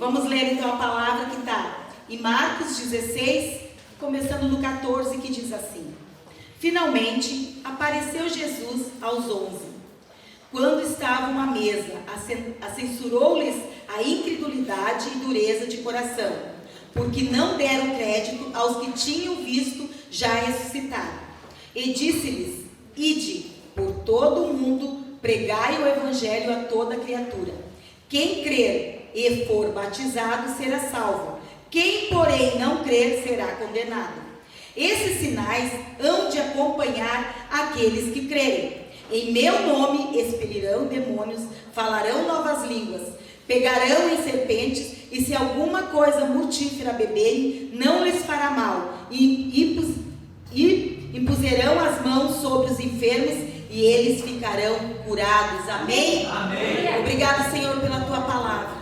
Vamos ler então a palavra que está em Marcos 16, começando no 14, que diz assim: Finalmente apareceu Jesus aos 11, quando estavam à mesa, censurou-lhes a incredulidade e dureza de coração, porque não deram crédito aos que tinham visto já ressuscitado. E disse-lhes: Ide por todo o mundo, pregai o evangelho a toda criatura. Quem crer e for batizado será salvo, quem porém não crer será condenado. Esses sinais hão de acompanhar aqueles que crerem. Em meu nome expelirão demônios, falarão novas línguas, pegarão em serpentes, e se alguma coisa mortífera beberem, não lhes fará mal, e impuserão as mãos sobre os enfermos, e eles ficarão curados. Amém? Amém. Obrigada, Senhor, pela tua palavra,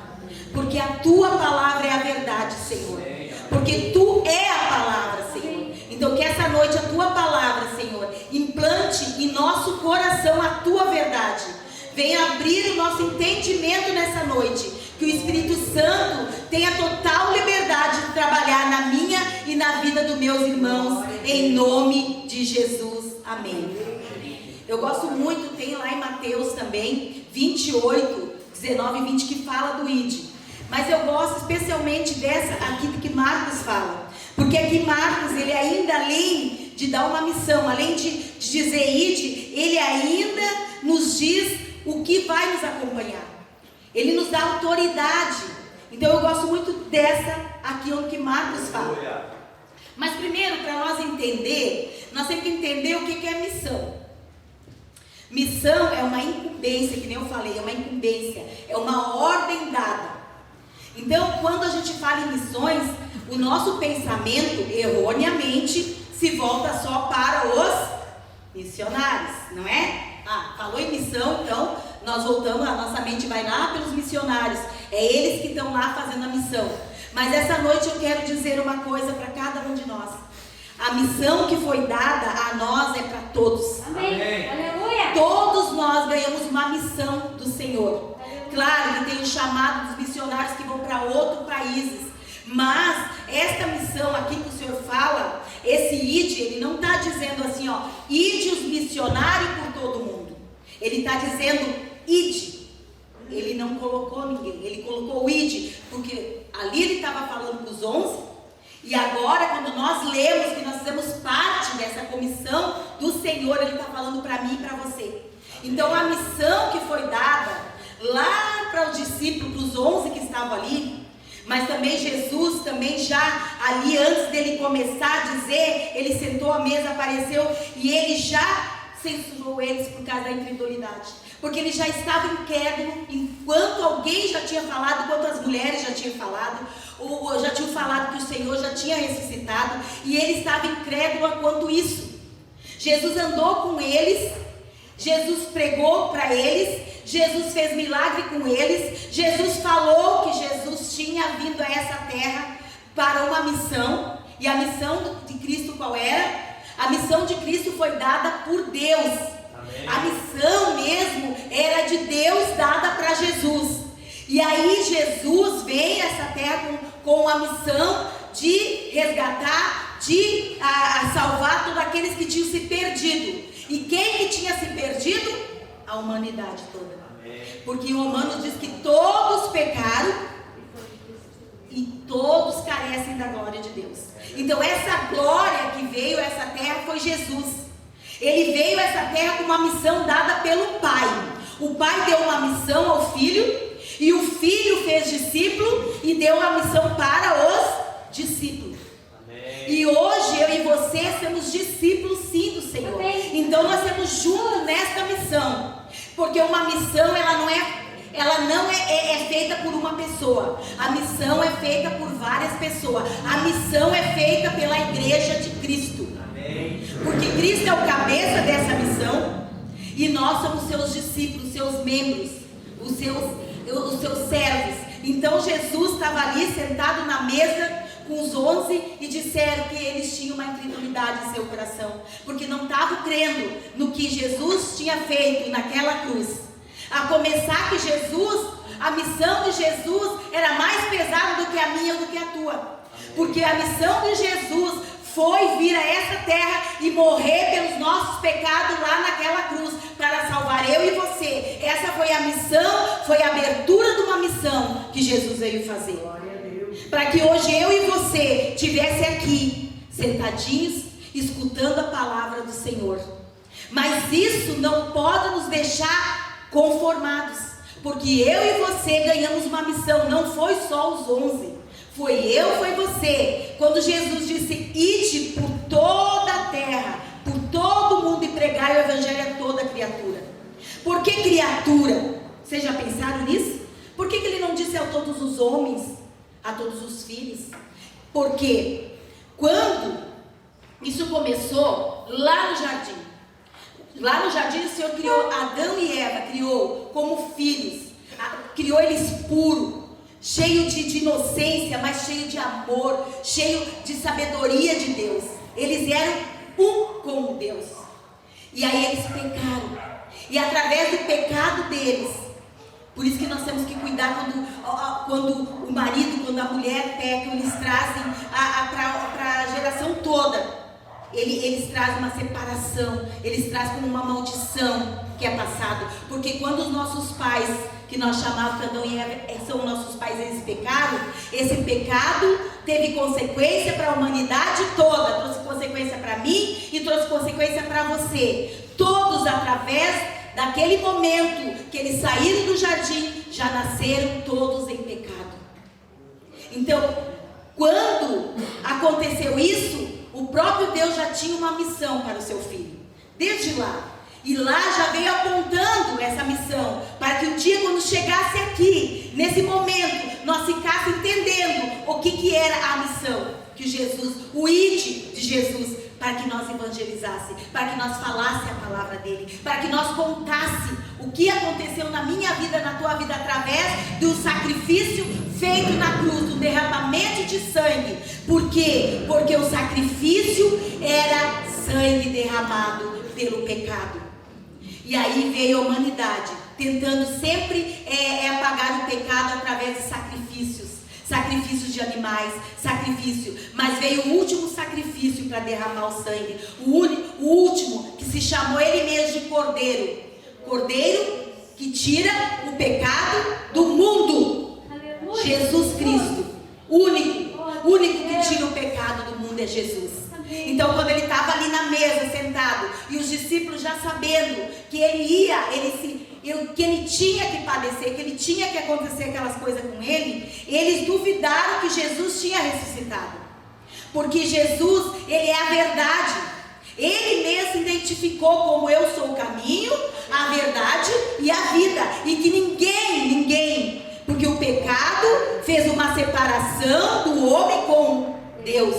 porque a tua palavra é a verdade, Senhor, porque tu é a palavra, Senhor. Então que essa noite a tua palavra, Senhor, implante em nosso coração a tua verdade. Venha abrir o nosso entendimento nessa noite, que o Espírito Santo tenha total liberdade de trabalhar na minha e na vida dos meus irmãos, em nome de Jesus. Amém. Eu gosto muito, tem lá em Mateus também, 28, 19 e 20, que fala do ide. Mas eu gosto especialmente dessa aqui que Marcos fala. Porque aqui Marcos, ele ainda, além de dar uma missão, além de dizer ide, ele ainda nos diz o que vai nos acompanhar. Ele nos dá autoridade. Então eu gosto muito dessa aqui onde que Marcos fala. Mas primeiro, para nós entender, nós temos que entender o que é missão. Missão é uma incumbência, que nem eu falei, é uma incumbência, é uma ordem dada. Então, quando a gente fala em missões, o nosso pensamento, erroneamente, se volta só para os missionários, não é? Falou em missão, então, nós voltamos, a nossa mente vai lá pelos missionários, é eles que estão lá fazendo a missão. Mas essa noite eu quero dizer uma coisa para cada um de nós. A missão que foi dada a nós é para todos. Amém. Aleluia. Todos nós ganhamos uma missão do Senhor. Claro que tem o chamado dos missionários que vão para outros países, mas esta missão aqui que o Senhor fala, esse ide, ele não está dizendo assim, ide os missionários por todo mundo. Ele está dizendo ide. Ele não colocou ninguém, ele colocou o ide, porque ali ele estava falando com os 11. E agora, quando nós lemos que nós fizemos parte dessa comissão do Senhor, Ele está falando para mim e para você. Então, a missão que foi dada lá para os discípulos, para os 11 que estavam ali, mas também Jesus, também já ali antes dele começar a dizer, ele sentou à mesa, apareceu, e ele já censurou eles por causa da incredulidade. Porque ele já estava incrédulo, enquanto alguém já tinha falado, enquanto as mulheres já tinham falado, ou já tinham falado que o Senhor já tinha ressuscitado, e ele estava incrédulo quanto isso. Jesus andou com eles, Jesus pregou para eles, Jesus fez milagre com eles, Jesus falou que Jesus tinha vindo a essa terra para uma missão, e a missão de Cristo qual era? A missão de Cristo foi dada por Deus. Amém. A missão mesmo era de Deus dada para Jesus. E aí Jesus veio a essa terra com a missão de resgatar, de salvar todos aqueles que tinham se perdido. E quem que tinha se perdido? A humanidade toda. Amém. Porque o Romanos diz que todos pecaram e todos carecem da glória de Deus. Então essa glória que veio a essa terra foi Jesus. Ele veio a essa terra com uma missão dada pelo Pai. O Pai deu uma missão ao Filho, e o Filho fez discípulo e deu uma missão para os discípulos. Amém. E hoje eu e você somos discípulos sim do Senhor. Amém. Então nós estamos juntos nesta missão. Porque uma missão ela não é feita por uma pessoa. A missão é feita por várias pessoas. A missão é feita pela igreja de Cristo. Amém. Porque Cristo é o cabeça dessa missão, e nós somos seus discípulos, seus membros, os seus servos. Então Jesus estava ali sentado na mesa com os 11 e disseram que eles tinham uma incredulidade em seu coração, porque não estavam crendo no que Jesus tinha feito naquela cruz. A começar que Jesus, a missão de Jesus era mais pesada que a tua. Porque a missão de Jesus foi vir a essa terra e morrer pelos nossos pecados lá naquela cruz, para salvar eu e você. Essa foi a missão, foi a abertura de uma missão que Jesus veio fazer. Para que hoje eu e você estivesse aqui, sentadinhos, escutando a palavra do Senhor. Mas isso não pode nos deixar conformados, porque eu e você ganhamos uma missão. Não foi só os 11, foi eu, foi você. Quando Jesus disse: ide por toda a terra, por todo mundo, e pregai o evangelho a toda criatura. Por que criatura? Vocês já pensaram nisso? Por que ele não disse a todos os homens, a todos os filhos? Porque quando isso começou lá no jardim, o Senhor criou Adão e Eva, criou como filhos, criou eles puros, cheio de inocência, mas cheio de amor, cheio de sabedoria de Deus. Queles eram um com Deus. E aí eles pecaram, e através do pecado deles, por isso que nós temos que cuidar quando o marido, quando a mulher peca, eles trazem para a geração toda. Eles trazem uma separação, eles trazem como uma maldição que é passado. Porque quando os nossos pais, que nós chamávamos de Adão e Eva, são nossos pais, eles pecaram, esse pecado teve consequência para a humanidade toda. Trouxe consequência para mim e trouxe consequência para você. Todos, através daquele momento que eles saíram do jardim, já nasceram todos em pecado. Então, quando aconteceu isso, o próprio Deus já tinha uma missão para o seu filho, desde lá. E lá já veio apontando essa missão, para que um dia, quando chegasse aqui, nesse momento, nós ficássemos entendendo o que era a missão que Jesus, o ide de Jesus, para que nós evangelizássemos, para que nós falássemos a palavra dele, para que nós contássemos o que aconteceu na minha vida, na tua vida, através do sacrifício feito na cruz, do derramamento de sangue. Por quê? Porque o sacrifício era sangue derramado pelo pecado. E aí veio a humanidade, tentando sempre apagar o pecado através de sacrifícios de animais, mas veio o último sacrifício para derramar o sangue, o último, que se chamou ele mesmo de Cordeiro que tira o pecado do mundo. Aleluia. Jesus Cristo, único que tira o pecado do mundo é Jesus. Então, quando ele estava ali na mesa, sentado, e os discípulos já sabendo que que ele tinha que padecer, que ele tinha que acontecer aquelas coisas com ele, eles duvidaram que Jesus tinha ressuscitado. Porque Jesus, ele é a verdade. Ele mesmo se identificou como: eu sou o caminho, a verdade e a vida. E que ninguém, porque o pecado fez uma separação do homem com Deus,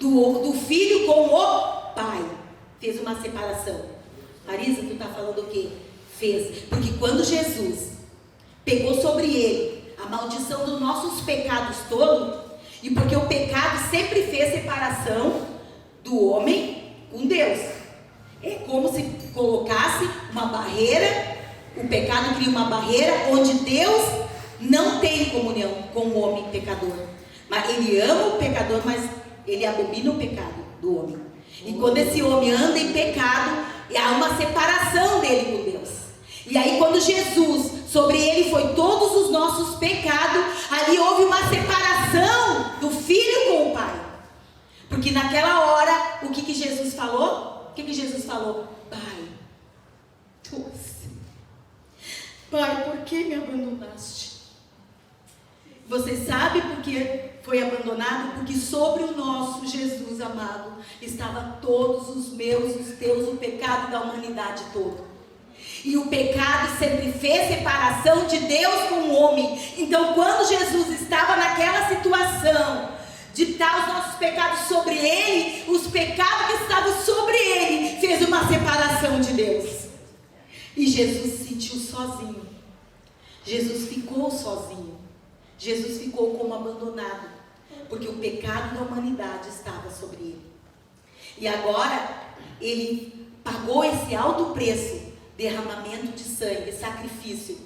do filho com o pai. Fez uma separação. Marisa, tu está falando o quê? Fez. Porque quando Jesus pegou sobre ele a maldição dos nossos pecados todos, e porque o pecado sempre fez separação do homem com Deus. É como se colocasse uma barreira. O pecado cria uma barreira onde Deus não tem comunhão com o homem pecador. Mas ele ama o pecador, mas ele abomina o pecado do homem. E quando esse homem anda em pecado, há uma separação dele com Deus. E aí, quando Jesus, sobre ele foi todos os nossos pecados, ali houve uma separação do filho com o pai. Porque naquela hora, o que Jesus falou? O que Jesus falou? Pai, por que me abandonaste? Você sabe por que foi abandonado? Porque sobre o nosso Jesus amado estava todos os meus, os teus, o pecado da humanidade toda. E o pecado sempre fez separação de Deus com o homem. Então, quando Jesus estava naquela situação de dar os nossos pecados sobre ele, os pecados que estavam sobre ele fez uma separação de Deus. E Jesus se sentiu sozinho. Jesus ficou sozinho. Jesus ficou como abandonado, porque o pecado da humanidade estava sobre ele. E agora ele pagou esse alto preço, derramamento de sangue, sacrifício,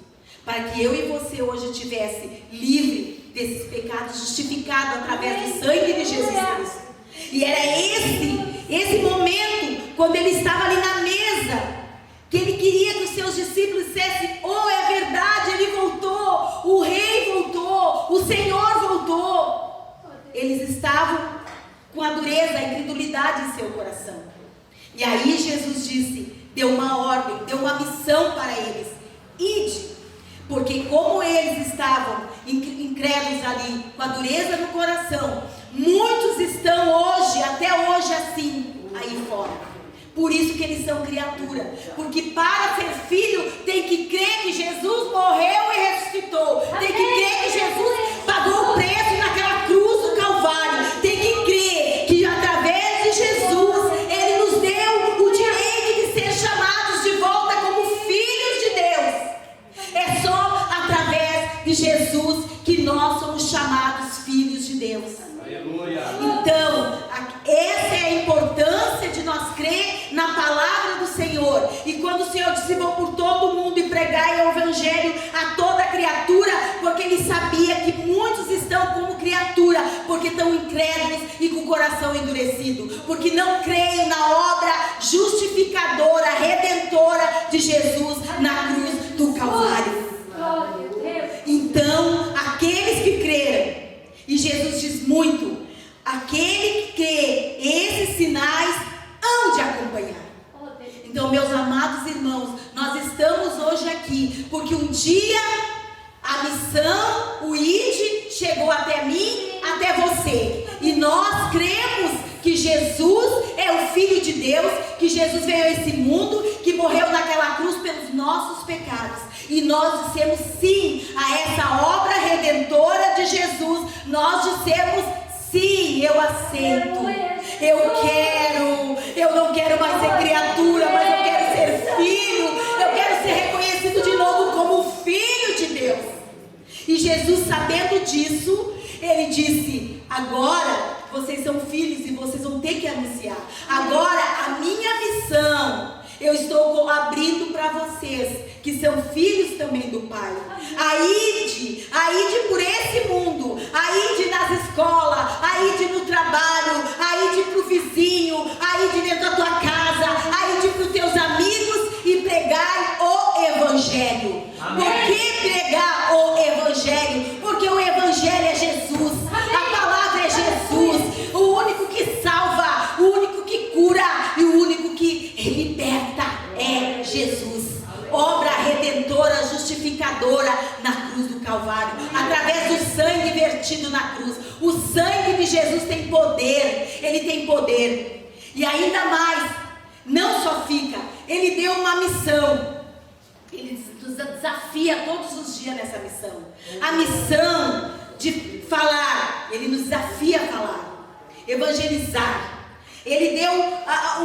para que eu e você hoje estivesse livre desses pecados, justificado através do sangue de Jesus Cristo. E era esse momento, quando ele estava ali na mesa, que ele queria que os seus discípulos dissessem: oh, é verdade, ele voltou, o rei voltou, o Senhor voltou. Eles estavam com a dureza, a incredulidade em seu coração. E aí Jesus disse, deu uma ordem, deu uma missão para eles: ide. Porque como eles estavam incrédulos ali, com a dureza no coração, muitos estão hoje, até hoje assim, aí fora. Por isso que eles são criatura. Porque para ser filho, tem que crer que Jesus morreu e ressuscitou. Tem que crer que Jesus pagou o preço naquela cruz do Calvário. Tem que crer que através de Jesus, Ele nos deu o direito de ser chamados de volta como filhos de Deus. É só através de Jesus que nós somos chamados filhos de Deus. Aleluia. Então, essa é a importância de nós crer na palavra do Senhor. E quando o Senhor disse: vão por todo o mundo e pregai o evangelho a toda criatura, porque Ele sabia que muitos estão como criatura, porque estão incrédulos e com o coração endurecido, porque não creem na obra justificadora, redentora de Jesus na cruz do Calvário. Então, aqueles que creram, e Jesus diz muito: aquele que crê, esses sinais hão de acompanhar. Então, meus amados irmãos, nós estamos hoje aqui porque um dia a missão, o ID, chegou até mim, até você. E nós cremos que Jesus é o Filho de Deus, que Jesus veio a esse mundo, que morreu naquela cruz pelos nossos pecados. E nós dissemos sim a essa obra redentora de Jesus. Nós dissemos sim, eu aceito, eu não quero mais ser criatura, mas eu quero ser filho, eu quero ser reconhecido de novo como filho de Deus. E Jesus, sabendo disso, Ele disse: agora vocês são filhos e vocês vão ter que anunciar. Agora a minha missão eu estou abrindo para vocês, que são filhos também do Pai. Aide por esse mundo, aide nas escolas, aide no trabalho, aide para o vizinho, aide dentro da tua casa, aide para os teus amigos e pregai o Evangelho. Amém. Por que pregar o Evangelho? Porque o Evangelho é Jesus. Amém. A palavra é Jesus, o único que salva, o único que cura e o único que liberta é Jesus. Obra redentora, justificadora na cruz do Calvário, através do sangue vertido na cruz. O sangue de Jesus tem poder, Ele tem poder. E ainda mais, não só fica, Ele deu uma missão. Ele nos desafia todos os dias nessa missão. A missão de falar, Ele nos desafia a falar, evangelizar. Ele deu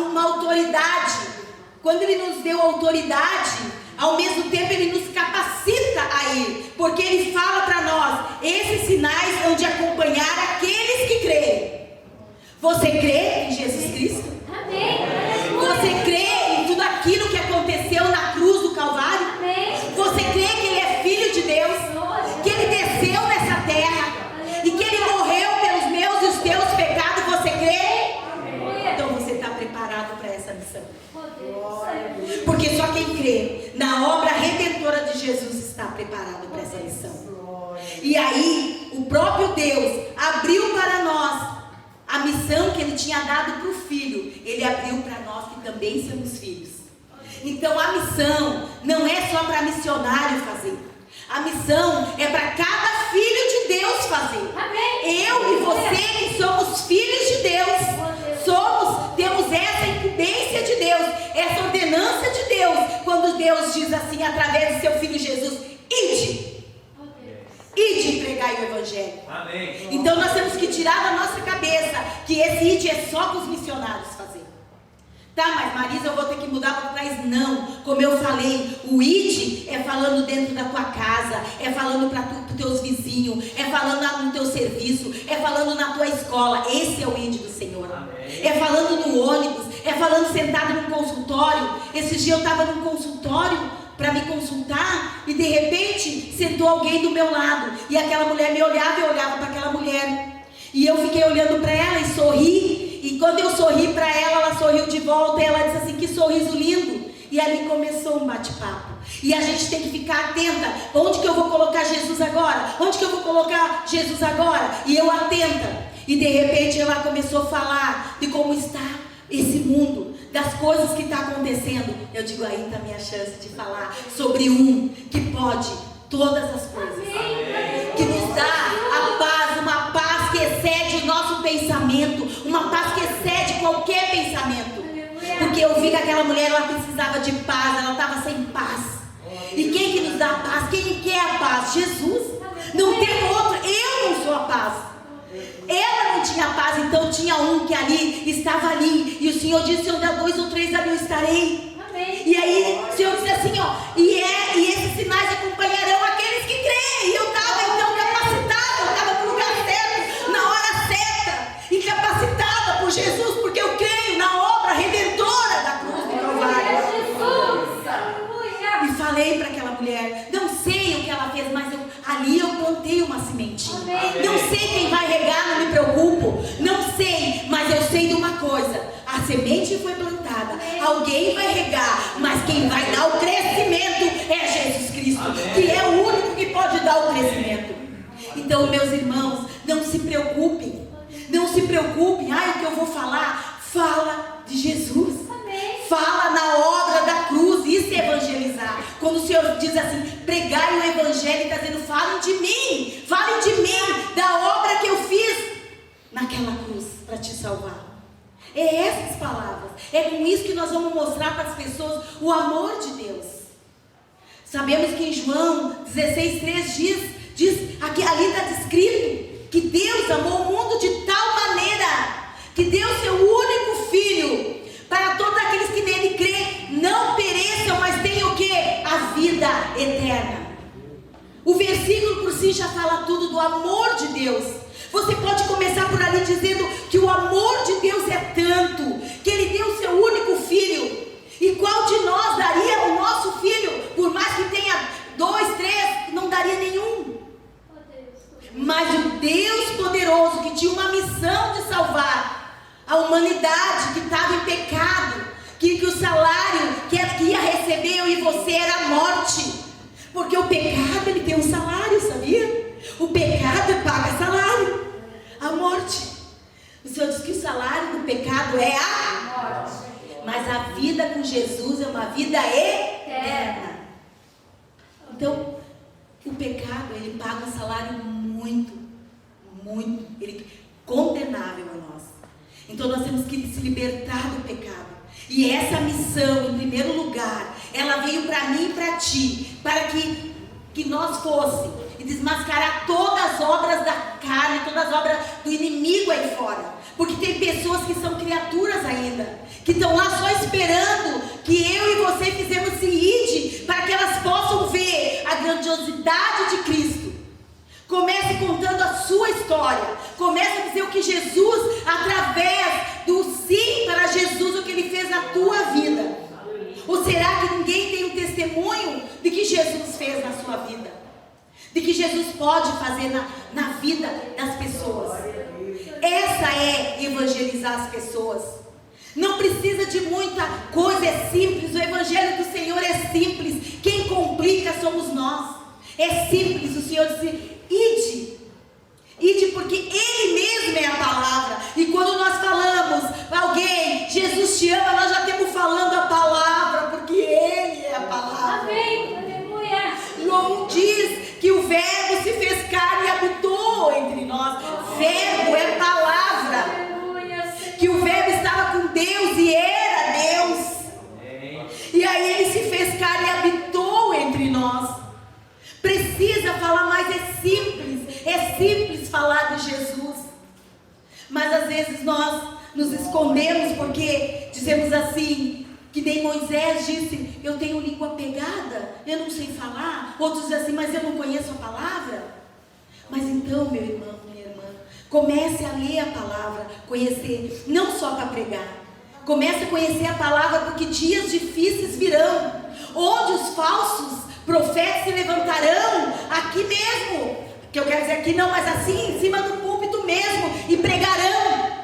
uma autoridade. Quando Ele nos deu autoridade, ao mesmo tempo Ele nos capacita a ir, porque Ele fala para nós: esses sinais vão de acompanhar aqueles que creem. Você crê em Jesus Cristo? Amém. Você crê em tudo aquilo que aconteceu na cruz do Calvário? Amém. Você crê que Ele é Filho de Deus, que Ele desceu nessa terra e que Ele morreu pelos meus e os teus pecados? Você crê? Amém. Então você está preparado para essa missão. Porque só quem crê na obra redentora de Jesus está preparado para essa missão. E aí, o próprio Deus abriu para nós a missão que Ele tinha dado para o Filho. Ele abriu para nós que também somos filhos. Então a missão não é só para missionário fazer. A missão é para cada filho de Deus fazer. Amém. Eu e você que somos filhos de Deus, temos essa incumbência de Deus, essa ordenança de Deus, quando Deus diz assim, através do seu Filho Jesus: ide e pregai o Evangelho. Amém. Então nós temos que tirar da nossa cabeça que esse ide é só para os missionários fazer. Tá, mas Marisa, eu vou ter que mudar para trás. Não, como eu falei, o id é falando dentro da tua casa, é falando para os teus vizinhos, é falando no teu serviço, é falando na tua escola. Esse é o id do Senhor. Amém. É falando no ônibus, é falando sentado num consultório. Esse dia eu estava num consultório para me consultar, e de repente sentou alguém do meu lado, e aquela mulher me olhava e eu olhava para aquela mulher, e eu fiquei olhando para ela e sorri, e quando eu sorri para ela, ela sorriu de volta, e ela disse assim: que sorriso lindo. E ali começou um bate-papo. E a gente tem que ficar atenta. Onde que eu vou colocar Jesus agora? Onde que eu vou colocar Jesus agora? E eu atenta. E de repente ela começou a falar de como está esse mundo, das coisas que está acontecendo. Eu digo, aí está a minha chance de falar sobre um que pode todas as coisas. Que nos dá a paz, uma paz que excede o nosso pensamento, uma paz que excede qualquer pensamento. Porque eu vi que aquela mulher, ela precisava de paz, ela estava sem paz. E quem que nos dá a paz? Quem quer a paz? Jesus. Não tem outro. Eu não sou a paz. Ela não tinha paz, então tinha um que ali estava ali. E o Senhor disse: onde há 2 ou 3 ali eu estarei. E aí o Senhor disse assim, ó: e esses sinais acompanharão aqueles que creem. E eu estava então capacitada, eu estava no lugar certo, na hora certa, e capacitada por Jesus, porque eu creio na obra redentora da cruz do Calvário. E falei para aquela mulher, não sei o que ela fez, mas ali eu plantei uma sementinha. Não sei quem vai regar, não me preocupo. Não sei, mas eu sei de uma coisa: a semente foi plantada, alguém vai regar, mas quem vai dar o crescimento é Jesus Cristo, que é o único que pode dar o crescimento. Então, meus irmãos, não se preocupem. Não se preocupem, o que eu vou falar? Fala de Jesus. Fala na obra da cruz. Isso é evangelizar. Quando o Senhor diz assim, pregai o evangelho, está dizendo, falem de mim, da obra que eu fiz naquela cruz para te salvar. É essas palavras, é com isso que nós vamos mostrar para as pessoas o amor de Deus. Sabemos que em João 16,3 diz aqui, ali está descrito que Deus amou o mundo de tal maneira que deu seu único filho, para todos aqueles que nele creem, não pereçam, mas tenham o quê? A vida eterna. O versículo por si já fala tudo do amor de Deus. Você pode começar por ali dizendo que o amor de Deus é tanto, que Ele deu o seu único filho. E qual de nós daria o nosso filho? Por mais que tenha 2, 3, não daria nenhum. Mas o Deus poderoso, que tinha uma missão de salvar a humanidade que estava em pecado, que o salário que ia receber eu e você era a morte, porque o pecado ele tem um salário, sabia? O pecado paga salário, a morte. O Senhor diz que o salário do pecado é a morte, mas a vida com Jesus é uma vida eterna. Então, o pecado ele paga um salário muito condenável a nós. Então nós temos que se libertar do pecado. E essa missão, em primeiro lugar, ela veio para mim e para ti, para que nós fôssemos e desmascarar todas as obras da carne, todas as obras do inimigo aí fora. Porque tem pessoas que são criaturas ainda, que estão lá só esperando que eu e você fizemos esse id, para que elas possam ver a grandiosidade de Cristo. Comece contando a sua história. Comece a dizer o que Jesus, através do sim para Jesus, o que Ele fez na tua vida. Ou será que ninguém tem um testemunho de que Jesus fez na sua vida? De que Jesus pode fazer na vida das pessoas? Essa é evangelizar as pessoas. Não precisa de muita coisa, é simples. O evangelho do Senhor é simples. Quem complica somos nós. É simples. O Senhor disse: ide, porque Ele mesmo é a palavra. E quando nós falamos alguém, Jesus te ama, nós já estamos falando a palavra, porque Ele é a palavra. Amém, aleluia. João diz que o verbo se fez carne e habitou entre nós. Verbo é palavra. Aleluia. Que o verbo estava com Deus e era Deus. E aí Ele se fez carne e habitou entre nós. Precisa falar mais, é simples falar de Jesus. Mas às vezes nós nos escondemos porque dizemos assim, que nem Moisés disse: eu tenho língua pegada, eu não sei falar. Outros dizem assim: mas eu não conheço a palavra. Mas então, meu irmão, minha irmã, comece a ler a palavra, conhecer, não só para pregar. Comece a conhecer a palavra, porque dias difíceis virão. onde os falsos profetas se levantarão, aqui mesmo, que eu quero dizer aqui não, mas assim, em cima do púlpito mesmo, e pregarão.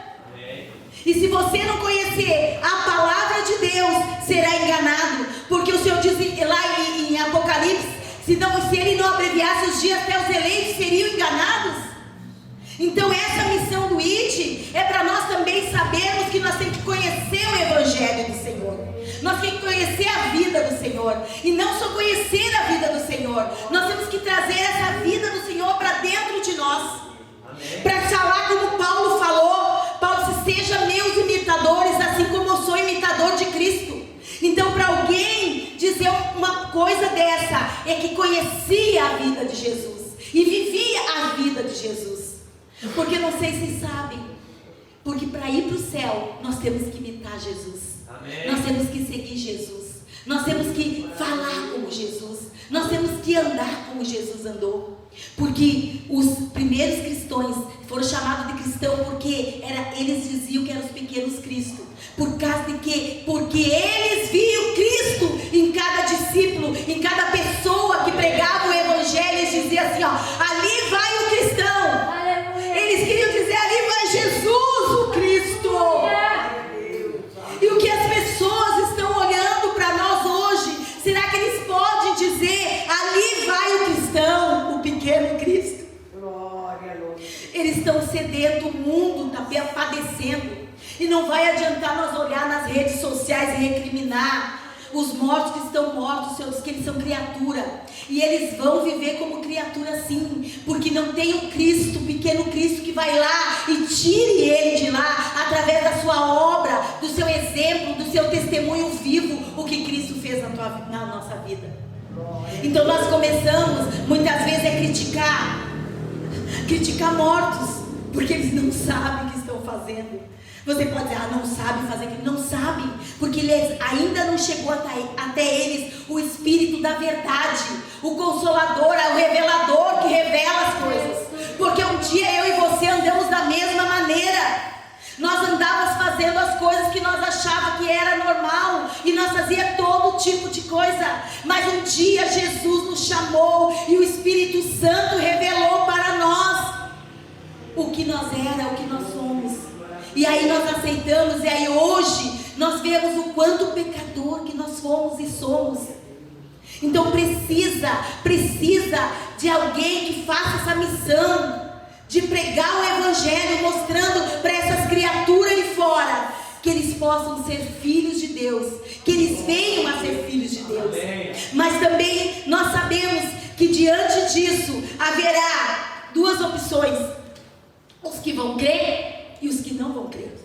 E se você não conhecer a palavra de Deus, será enganado, porque o Senhor diz lá em Apocalipse, se ele não abreviasse os dias, até os eleitos seriam enganados. Então essa missão do ID é para nós também sabermos que nós temos que conhecer o Evangelho do Senhor. Nós temos que conhecer a vida do Senhor. E não só conhecer a vida do Senhor, nós temos que trazer essa vida do Senhor para dentro de nós. Para falar como Paulo falou. Paulo disse, seja meus imitadores, assim como eu sou imitador de Cristo. Então para alguém dizer uma coisa dessa, é que conhecia a vida de Jesus e vivia a vida de Jesus. Porque não sei se sabem, porque para ir para o céu, nós temos que imitar Jesus. Amém. Nós temos que seguir Jesus. Nós temos que falar como Jesus. Nós temos que andar como Jesus andou. Porque os primeiros cristãos foram chamados de cristão porque eles diziam que eram os pequenos Cristo. Por causa de quê? Porque eles viam Cristo em cada discípulo, em cada pessoa que pregava o Evangelho. Eles diziam assim, ó, ali vai o cristão. Eles queriam dizer, ali vai Jesus, o Cristo. E o que as pessoas estão olhando para nós hoje, será que eles podem dizer, ali vai o cristão, o pequeno Cristo? Eles estão sedentos, o mundo está padecendo. E não vai adiantar nós olhar nas redes sociais e recriminar os mortos que estão mortos, que eles são criatura. E eles vão viver como criatura sim, porque não tem um Cristo, um pequeno Cristo que vai lá e tire ele de lá, através da sua obra, do seu exemplo, do seu testemunho vivo, o que Cristo fez na nossa vida. Então nós começamos, muitas vezes, a criticar mortos, porque eles não sabem o que estão fazendo. Você pode dizer, não sabe fazer aquilo. Não sabem, porque eles ainda não chegou até eles o Espírito da verdade, o Consolador, o Revelador que revela as coisas. Porque um dia eu e você andamos da mesma maneira. Nós andávamos fazendo as coisas que nós achávamos que era normal, e nós fazíamos todo tipo de coisa. Mas um dia Jesus nos chamou e o Espírito Santo revelou para nós o que nós éramos, o que nós somos. E aí nós aceitamos, e aí hoje nós vemos o quanto pecador que nós fomos e somos. Então precisa de alguém que faça essa missão, de pregar o Evangelho, mostrando para essas criaturas aí fora, que eles possam ser filhos de Deus, que eles venham a ser filhos de Deus. Mas também nós sabemos que diante disso haverá duas opções: os que vão crer e os que não vão crer.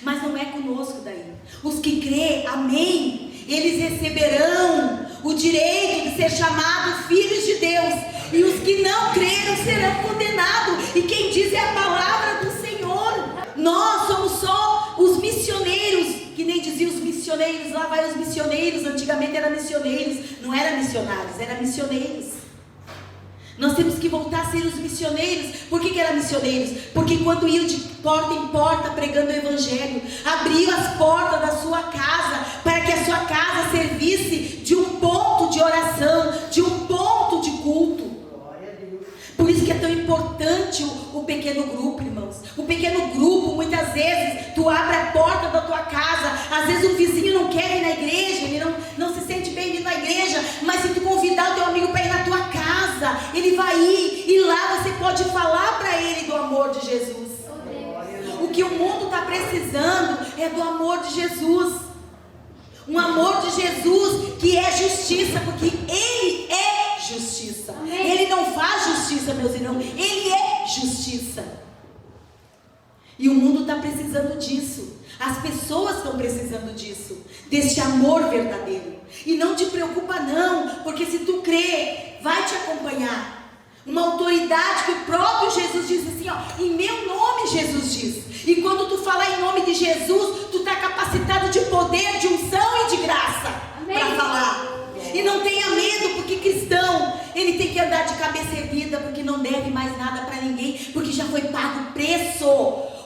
Mas não é conosco daí. Os que crê, amém, eles receberão o direito de ser chamados filhos de Deus. E os que não creram serão condenados. E quem diz é a palavra do Senhor. Nós somos só os missioneiros, que nem diziam os missioneiros, lá vai os missioneiros. Antigamente eram missioneiros, não eram missionários, eram missioneiros. Nós temos que voltar a ser os missioneiros. Por que eram missioneiros? Porque quando iam de porta em porta pregando o Evangelho, abriam as portas da sua casa, para que a sua casa servisse de um ponto de oração, de um ponto de culto. Por isso que é tão importante o pequeno grupo, irmãos. O pequeno grupo, muitas vezes, tu abre a porta da tua casa. Às vezes um vizinho não quer ir na igreja, ele não se sente bem vindo na igreja. Mas se tu convidar o teu amigo para ir na tua casa, ele vai ir. E lá você pode falar para ele do amor de Jesus. O que o mundo está precisando é do amor de Jesus. Um amor de Jesus que é justiça, porque Ele é justiça. Amém. Ele não faz justiça, meus irmãos, Ele é justiça. E o mundo está precisando disso. As pessoas estão precisando disso, desse amor verdadeiro. E não te preocupa não, porque se tu crer, vai te acompanhar. Uma autoridade que o próprio Jesus diz assim, ó, em meu nome Jesus diz. E quando tu falar em nome de Jesus, tu está capacitado de poder, de unção e de graça para falar. E não tenha medo, porque cristão, ele tem que andar de cabeça erguida, porque não deve mais nada para ninguém, porque já foi pago o preço.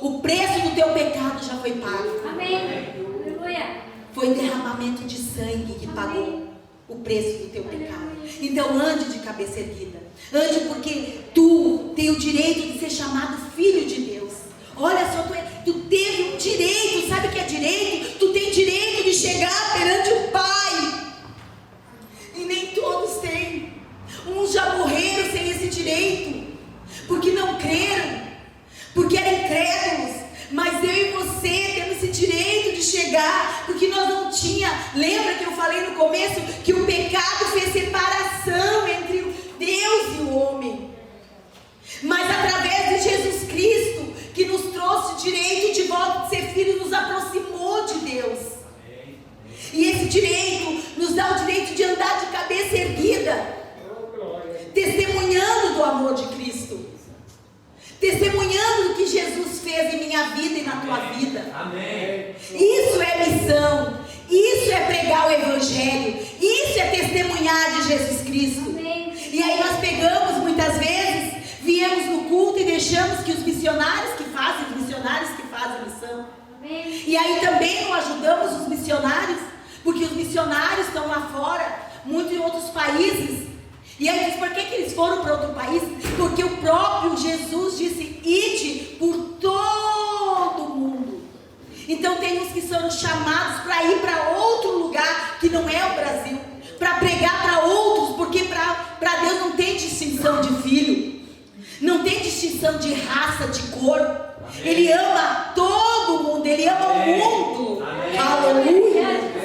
O preço do teu pecado já foi pago. Amém. Foi derramamento de sangue que pagou. o preço do teu pecado. Então ande de cabeça erguida. Ande porque tu tem o direito de ser chamado filho de Deus. Olha só, tu teve um direito. Sabe o que é direito? Tu tem direito de chegar perante o Pai. E nem todos têm. Uns já morreram sem esse direito, porque não creram, porque eram incrédulos. Mas eu e você temos esse direito de chegar, porque nós não tínhamos. Lembra que eu falei no começo que o pecado fez separação entre Deus e o homem? Mas através de Jesus Cristo, que nos trouxe o direito de volta de ser filho, nos aproximou de Deus. E esse direito nos dá o direito de andar de cabeça erguida, testemunhando do amor de Cristo, testemunhando o que Jesus fez em minha vida e na tua vida. Amém. Isso é missão, isso é pregar o Evangelho, isso é testemunhar de Jesus Cristo. Amém. E aí nós pegamos muitas vezes, viemos no culto e deixamos que os missionários que fazem missão. Amém. E aí também não ajudamos os missionários, porque os missionários estão lá fora, muito em outros países. E aí diz, por que eles foram para outro país? Porque o próprio Jesus disse, ide por todo o mundo. Então tem uns que são chamados para ir para outro lugar, que não é o Brasil, para pregar para outros, porque para Deus não tem distinção de filho, não tem distinção de raça, de cor. Ele ama todo mundo, Ele ama o mundo. Aleluia.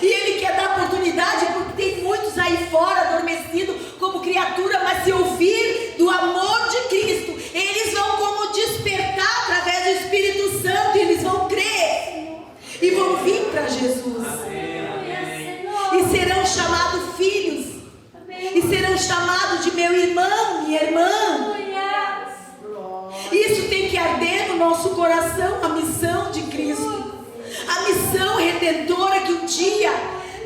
E Ele quer dar oportunidade, porque tem muitos aí fora adormecidos como criatura, mas se ouvir do amor de Cristo, eles vão como despertar através do Espírito Santo, e eles vão crer e vão vir para Jesus. E serão chamados filhos, e serão chamados de meu irmão, minha irmã. Isso tem que arder no nosso coração, a missão de Cristo, a missão redentora que um dia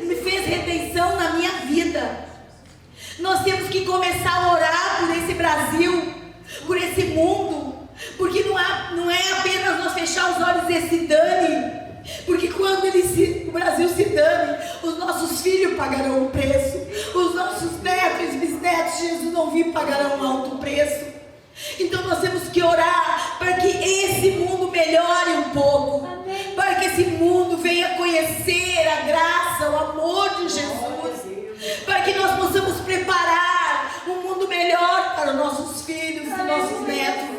me fez redenção na minha vida. Nós temos que começar a orar por esse Brasil, por esse mundo, porque não é apenas nós fechar os olhos e se dane, porque quando o Brasil se dane, os nossos filhos pagarão o preço, os nossos netos e bisnetos, Jesus não vir, pagarão um alto preço. Então nós temos que orar para que esse mundo melhore um pouco. Amém. Para que esse mundo venha conhecer a graça, o amor de Jesus, para que nós possamos preparar um mundo melhor para os nossos filhos e nossos netos.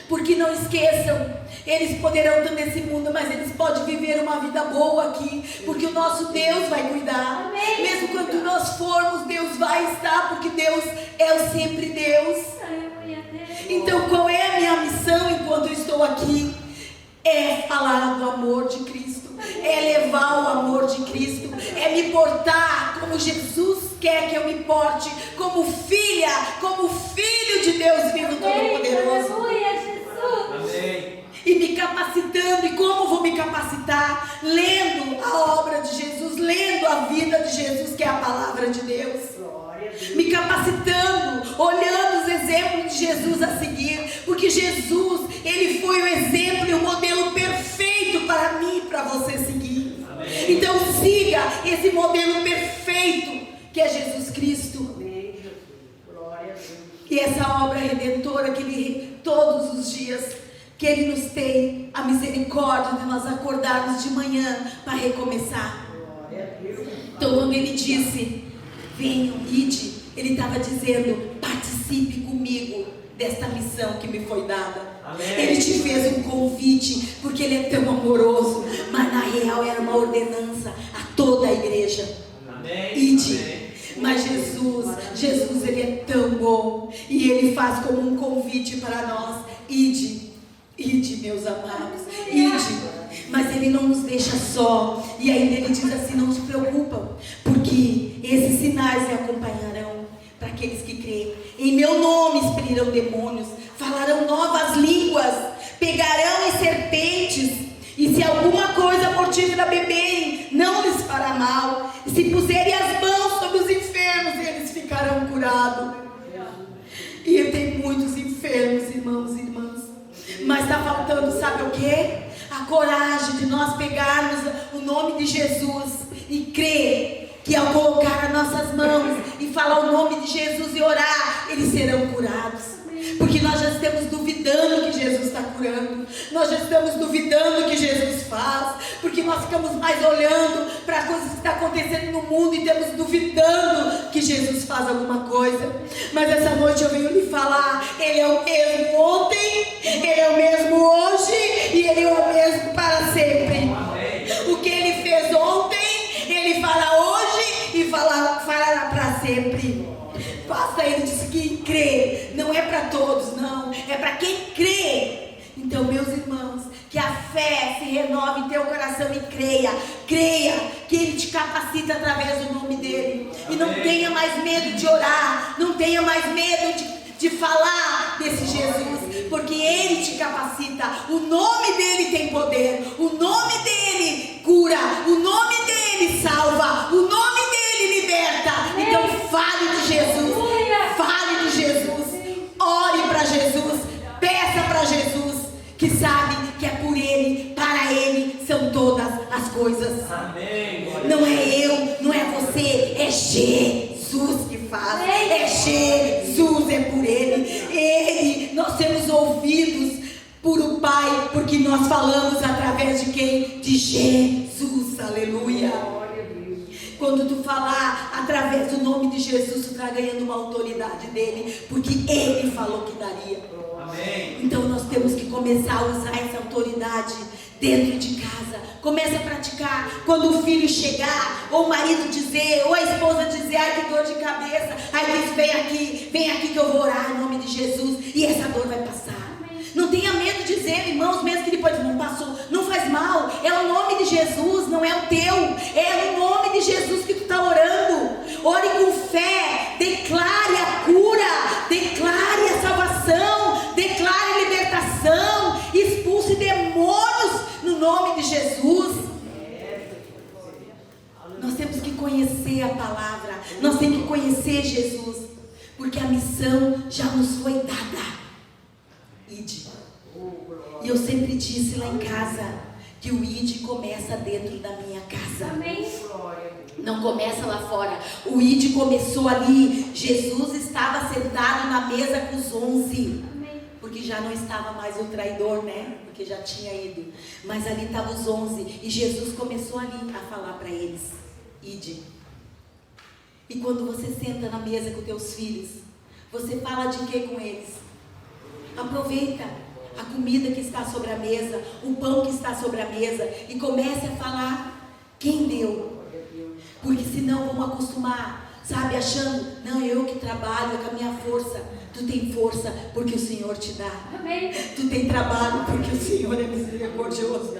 Porque não esqueçam, eles poderão estar nesse mundo, mas eles podem viver uma vida boa aqui, porque o nosso Deus vai cuidar. Amém. Mesmo quando nós formos, Deus vai estar, porque Deus é o sempre Deus. Então qual é a minha missão enquanto eu estou aqui? É falar do amor de Cristo, é levar o amor de Cristo, é me portar como Jesus quer que eu me porte, como filha, como filho de Deus vivo Todo-Poderoso. Amém. E me capacitando. E como vou me capacitar? Lendo a obra de Jesus, lendo a vida de Jesus, que é a palavra de Deus. Me capacitando, olhando os exemplos de Jesus a seguir, porque Jesus, Ele foi o exemplo e o modelo perfeito para mim e para você seguir. Amém. Então siga esse modelo perfeito que é Jesus Cristo. E essa obra redentora que Ele, todos os dias, que Ele nos tem a misericórdia de nós acordarmos de manhã para recomeçar. Então quando Ele disse, venham, ide, Ele estava dizendo, participe comigo desta missão que me foi dada. Amém. Ele te fez um convite, porque Ele é tão amoroso, mas na real era uma ordenança a toda a igreja. Amém. Ide. Amém. Mas Jesus Ele é tão bom, e Ele faz como um convite para nós, ide, meus amados, ide. Mas Ele não nos deixa só, e ainda Ele diz assim, não se preocupam, porque esses sinais me acompanharão para aqueles que creem. Em meu nome expelirão demônios, falarão novas línguas, pegarão em serpentes, e se alguma coisa mortífera beberem, não lhes fará mal. Se puserem as mãos sobre os enfermos, eles ficarão curados. E tem muitos enfermos, irmãos e irmãs, mas está faltando, sabe o que? A coragem de nós pegarmos o nome de Jesus e crer que ao colocar as nossas mãos e falar o nome de Jesus e orar, eles serão curados. Porque nós já estamos duvidando que Jesus está curando. Nós já estamos duvidando que Jesus faz. Porque nós ficamos mais olhando para as coisas que estão acontecendo no mundo e estamos duvidando que Jesus faz alguma coisa. Mas essa noite eu venho lhe falar, Ele é o mesmo ontem, Ele é o mesmo hoje e Ele é o mesmo para sempre. O que Ele fez ontem, Ele fará hoje e fará para sempre. Basta, Ele disse que crê, não é para todos, não, é para quem crê. Então, meus irmãos, que a fé se renove em teu coração e creia que Ele te capacita através do nome dEle. E não tenha mais medo de orar, não tenha mais medo de falar desse Jesus, porque Ele te capacita. O nome dEle tem poder, o nome dEle cura, o nome dEle salva, o nome dEle liberta. Então fale de Jesus, fale de Jesus, ore para Jesus, peça para Jesus, que sabe que é por Ele, para Ele são todas as coisas. Amém. Não é eu, não é você, é Jesus que faz, é Jesus, é por Ele. Nós temos ouvidos por o Pai, porque nós falamos através de quem? De Jesus, aleluia. Quando tu falar através do nome de Jesus, tu está ganhando uma autoridade dele, porque Ele falou que daria. Amém. Então nós temos que começar a usar essa autoridade dentro de casa. Começa a praticar. Quando o filho chegar, ou o marido dizer, ou a esposa dizer, ai que dor de cabeça, aí diz, vem aqui que eu vou orar em nome de Jesus, e essa dor vai passar. Não tenha medo de dizer, irmãos, mesmo que depois não passou, não faz mal, é o nome de Jesus, não é o teu, é o nome de Jesus que tu está orando. Ore com fé, declare a cura, declare a salvação, declare a libertação, expulse demônios no nome de Jesus. Nós temos que conhecer a palavra, nós temos que conhecer Jesus, porque a missão já nos foi dada. Ide. E eu sempre disse lá em casa que o ide começa dentro da minha casa. Amém. Não começa lá fora. O ide começou ali. Jesus estava sentado na mesa com os 11. Amém. Porque já não estava mais o traidor, né? Porque já tinha ido. Mas ali estavam os 11. E Jesus começou ali a falar para eles: ide. E quando você senta na mesa com teus filhos, você fala de quê com eles? Aproveita a comida que está sobre a mesa, o pão que está sobre a mesa, e comece a falar quem deu. Porque senão vamos acostumar, sabe, achando, não, eu que trabalho com a minha força. Tu tem força porque o Senhor te dá. Amém. Tu tem trabalho porque o Senhor é misericordioso.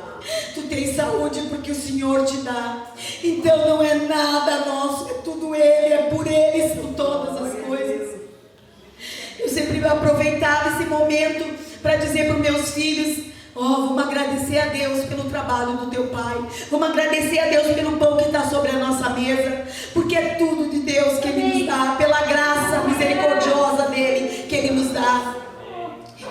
Tu tem saúde porque o Senhor te dá. Então não é nada nosso, é tudo Ele, é por Ele, são todas as coisas. Eu sempre aproveitava esse momento para dizer para os meus filhos: vamos agradecer a Deus pelo trabalho do teu pai. Vamos agradecer a Deus pelo pão que está sobre a nossa mesa. Porque é tudo de Deus que Ele nos dá, pela graça misericordiosa dEle que Ele nos dá.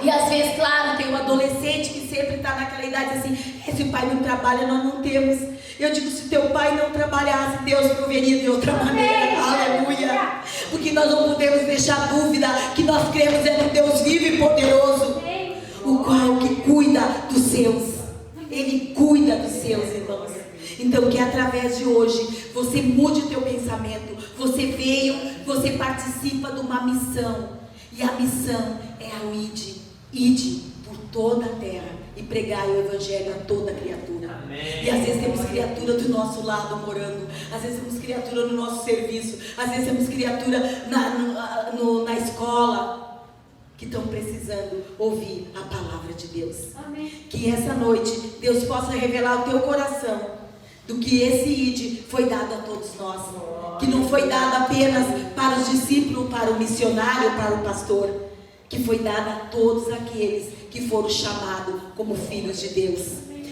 E às vezes, claro, tem um adolescente que sempre está naquela idade assim: se o pai não trabalha, nós não temos. Eu digo, se teu pai não trabalhasse, Deus proveria de outra maneira. Aleluia. Porque nós não podemos deixar dúvida que nós cremos em um Deus vivo e poderoso, o qual que cuida dos seus. Ele cuida dos seus, irmãos. Então que através de hoje você mude o teu pensamento. Você veio, você participa de uma missão. E a missão é a ide por toda a terra e pregai o evangelho a toda criatura. Amém. E às vezes temos criatura do nosso lado morando, às vezes temos criatura no nosso serviço, às vezes temos criatura na escola, que estão precisando ouvir a palavra de Deus. Amém. Que essa noite Deus possa revelar ao teu coração do que esse ide foi dado a todos nós, que não foi dado apenas para os discípulos, para o missionário, para o pastor, que foi dado a todos aqueles que foram chamados como filhos de Deus.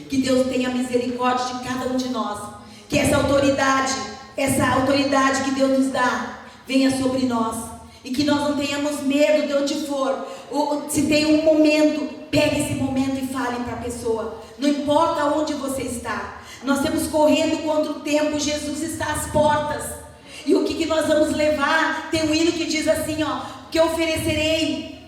Que Deus tenha misericórdia de cada um de nós, que essa autoridade que Deus nos dá, venha sobre nós, e que nós não tenhamos medo de onde for, ou se tem um momento, pegue esse momento e fale para a pessoa, não importa onde você está, Nós temos correndo contra o tempo, Jesus está às portas. E o que nós vamos levar? Tem um hino que diz assim, ó, que oferecerei,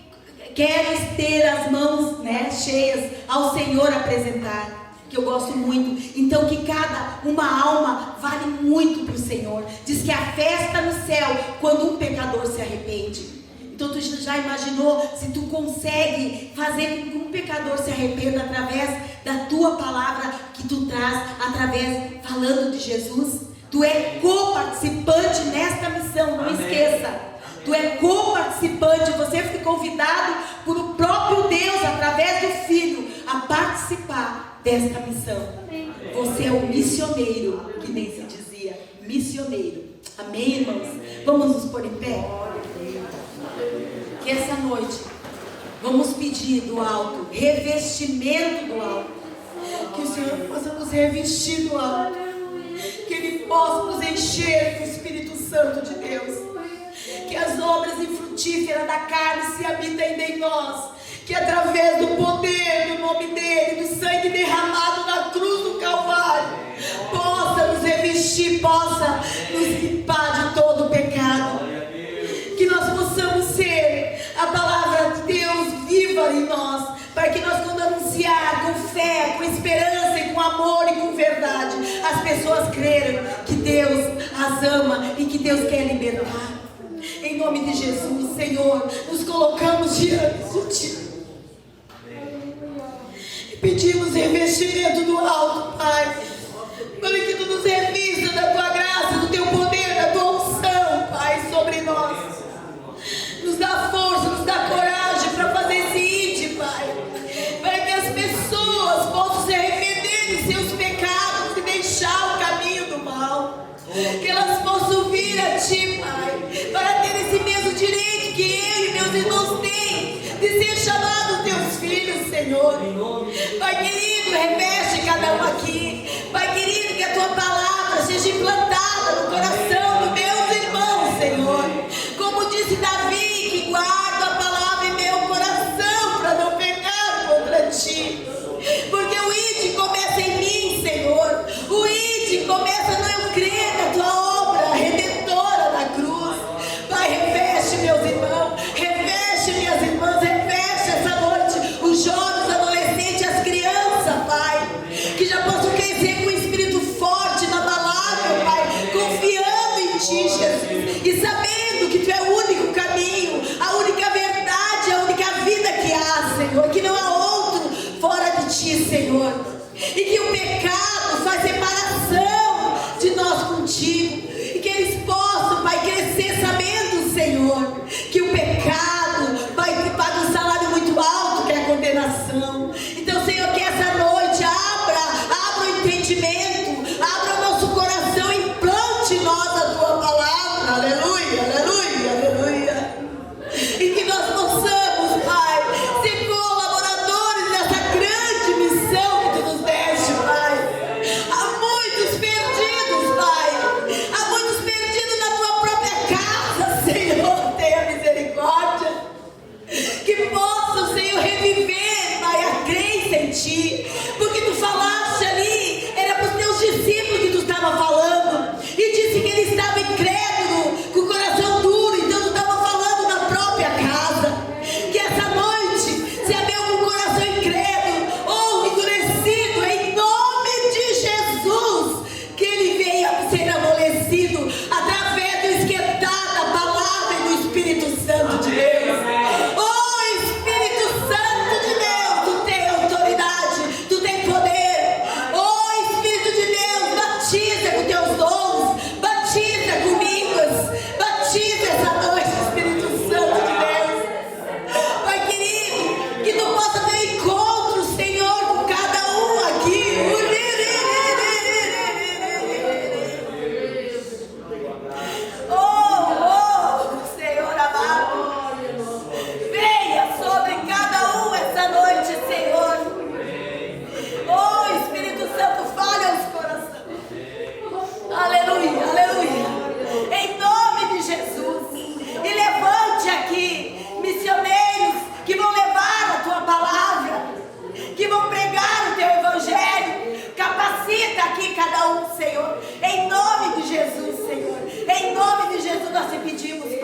quero ter as mãos, né, cheias ao Senhor apresentar, que eu gosto muito. Então que cada uma alma vale muito para o Senhor. Diz que a festa no céu quando um pecador se arrepende. Então tu já imaginou se tu consegue fazer com que um pecador se arrependa através da tua palavra que tu traz, através falando de Jesus? Tu é co-participante nesta missão, não esqueça. Tu é co-participante, você foi convidado por o próprio Deus, através do Filho, a participar desta missão. Você é o missioneiro, que nem se dizia, missioneiro. Amém, irmãos? Vamos nos pôr em pé? Que essa noite vamos pedir do alto, revestimento do alto. Que o Senhor possa nos revestir do alto. Que Ele possa nos encher com o Espírito Santo de Deus. Que as obras infrutíferas da carne se habitem ainda em nós. Que através do poder do nome dEle, do sangue derramado na cruz do Calvário, possa nos revestir, possa nos limpar de todo o pecado. Que nós possamos ser a palavra de Deus viva em nós, para que nós, quando anunciar com fé, com esperança e com amor e com verdade, as pessoas creram que Deus as ama e que Deus quer libertar. Em nome de Jesus, Senhor, nos colocamos diante de Ti e pedimos revestimento do alto, Pai, para que Tu nos revista da Tua graça, do Teu poder, da Tua unção, Pai, sobre nós. Nos dá força, nos dá coragem para fazer esse ID, Pai, para que as pessoas possam se arrepender de seus pecados e deixar o caminho do mal. Que elas possam vir a Ti, Pai, para ter esse mesmo direito que eu e meus irmãos têm de ser chamados Teus filhos, Senhor. Pai querido, reveste cada um aqui. Pai querido, que a Tua palavra seja implantada no coração dos meus irmãos, Senhor. Como disse Davi, que guarda a palavra em meu coração para não pecar contra Ti. Porque o ID começa em mim, Senhor. O ID começa no eu crer na Tua obra redentora da cruz. Pai, reveste meus irmãos, reveste minhas irmãs, reveste essa noite os jovens, adolescentes, as crianças, Pai, que já possam crescer com o espírito forte na palavra, Pai, confiando em Ti, Jesus, e sabendo que Tu é o único caminho, a única verdade, a única vida que há, Senhor, que não há outro fora de Ti, Senhor, e que o pecado faz separação de nós contigo, e que eles possam, Pai, crescer sabendo, Senhor, que o pecado, Pai, que paga um salário muito alto, que é a condenação. Então, Senhor, que essa noite abra o entendimento, abra o nosso coração, implante em nós a Tua palavra, aleluia, aleluia, aleluia, e que nós possamos, Pai, ser colaboradores dessa grande missão que Tu nos deste, Pai.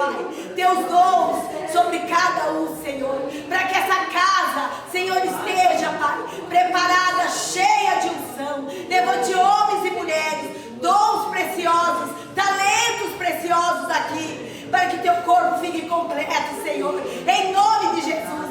Pai, teus dons sobre cada um, Senhor, para que essa casa, Senhor, esteja, Pai, preparada, cheia de unção. Levante homens e mulheres, dons preciosos, talentos preciosos aqui, para que teu corpo fique completo, Senhor, em nome de Jesus.